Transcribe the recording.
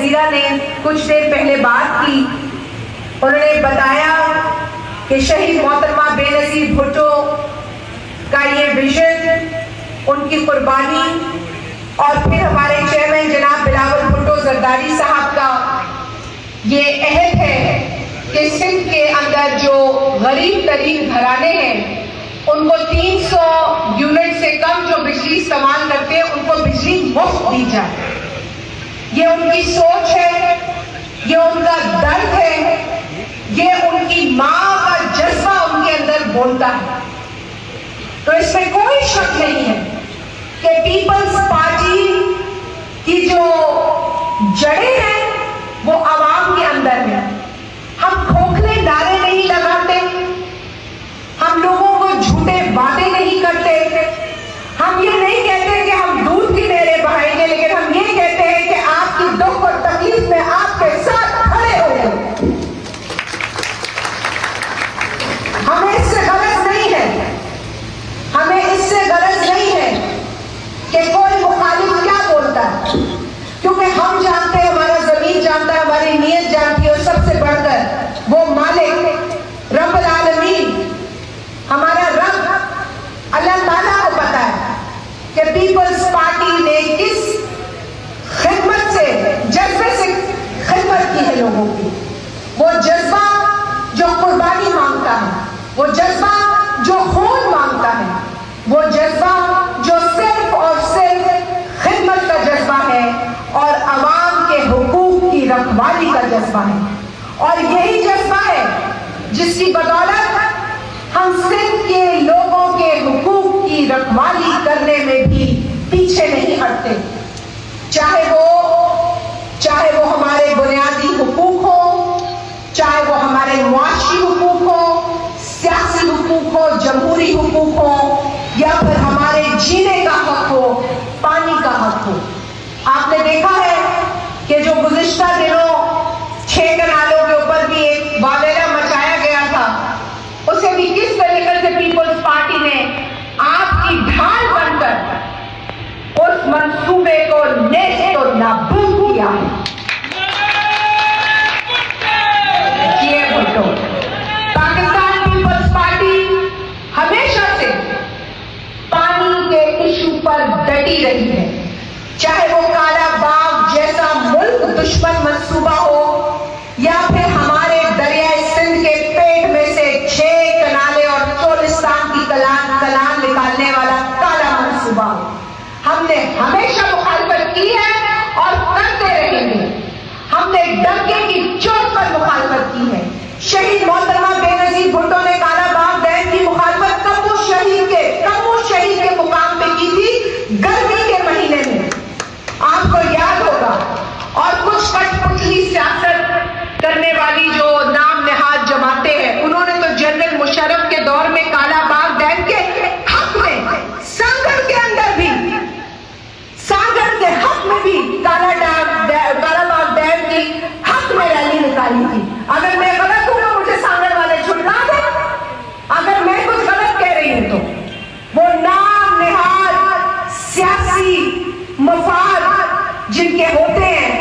جزیرہ نے کچھ دیر پہلے بات کی. انہوں نے بتایا کہ شہید محترمہ بے نظیر بھٹو کا یہ ویژن، ان کی قربانی، اور پھر ہمارے چیئرمین جناب بلاول بھٹو زرداری صاحب کا یہ عہد ہے کہ سندھ کے اندر جو غریب ترین گھرانے ہیں ان کو 300 یونٹ سے کم جو بجلی استعمال کرتے ہیں ان کو بجلی مفت دی جائے. یہ ان کی سوچ ہے، یہ ان کا درد ہے، یہ ان کی ماں کا جذبہ ان کے اندر بولتا ہے. تو اس میں کوئی شک نہیں ہے کہ پیپلز پارٹی کی جو جڑیں ہیں وہ عوام کے اندر ہیں. ہم کھوکھلے نعرے نہیں لگاتے، ہم لوگوں کو جھوٹے وعدے نہیں کرتے، ہم یہ نہیں کہتے کہ ہم دودھ کی نہریں بہائیں گے، لیکن ہم یہ کہتے ہیں کہ آپ کی دکھ اور تکلیف میں آپ کے ساتھ کھڑے ہو گئے. ہمیں اس سے غرض نہیں ہے، ہمیں اس سے غرض نہیں ہے کہ کوئی مخالف کیا بولتا ہے، کیونکہ ہم جانتے ہیں، ہمارا ضمیر جانتا ہے، ہماری نیت جانتی ہے، اور سب سے بڑھ کر وہ مالک رب العالمین ہمارا رب اللہ تعالیٰ کو پتا ہے کہ پیپلز پارٹی نے کس خدمت سے، جذبے سے خدمت کی ہے لوگوں کی. وہ جذبہ جو قربانی مانگتا ہے، وہ جذبہ جو خون مانگتا ہے، وہ جذبہ جو صرف اور صرف خدمت کا جذبہ ہے اور عوام کے حقوق کی رکھوالی کا جذبہ ہے. اور یہی جذبہ ہے جس کی بدولت ہم سندھ کے لوگوں کے حقوق کی رکھوالی کرنے میں بھی پیچھے نہیں ہٹتے، چاہے وہ ہمارے بنیادی حقوق ہو، چاہے وہ ہمارے معاشی حقوق ہو، سیاسی حقوق ہو، جمہوری حقوق ہو، یا پھر ہمارے جینے کا حق ہو، پانی کا حق ہو. آپ نے دیکھا ہے کہ جو گزشتہ دنوں 6 کنالوں کے اوپر بھی ایک واویلا مچایا گیا تھا، اسے بھی کس طریقے سے پیپلز پارٹی نے آپ کی ڈھال بن کر اس منصوبے کو نیست و نابود کیا. جی بھٹو، پاکستان پیپلز پارٹی ہمیشہ سے پانی کے ایشو پر ڈٹی رہی ہے، چاہے وہ کالا باغ جیسا ملک دشمن منصوبہ ہو، یا پھر ہمارے دریائے سندھ کے پیٹ میں سے 6 کنالے اور چولستان کی کلان نکالنے والا کالا منصوبہ ہو. ہم نے ہمیشہ مخالفت کی ہے اور کرتے رہیں گے. ہم نے ڈنکے کی چوٹ پر مخالفت کی ہے. شہید محترمہ بے نظیر بھٹو نے کالا باغ ڈیم کی مخالفت کمبو شہید کے مقام پہ کی تھی، گرمی کے مہینے میں، آپ کو یاد ہوگا. اور کچھ کٹ پتلی سیاست کرنے والی جو نام نہاد جماعتیں ہیں، انہوں نے تو جنرل مشرف کے دور میں کالا باغ ڈیم کے حق میں، سانگڑ کے اندر بھی، سانگڑ کے حق میں بھی کالا باغ ڈیم کی حق میں ریلی نکالی تھی. اگر میں غلط ہوں تو مجھے سانگڑ والے چھٹلا دیں، اگر میں کچھ غلط کہہ رہی ہوں تو. وہ نام نہاد سیاسی مفاد جن کے ہوتے ہیں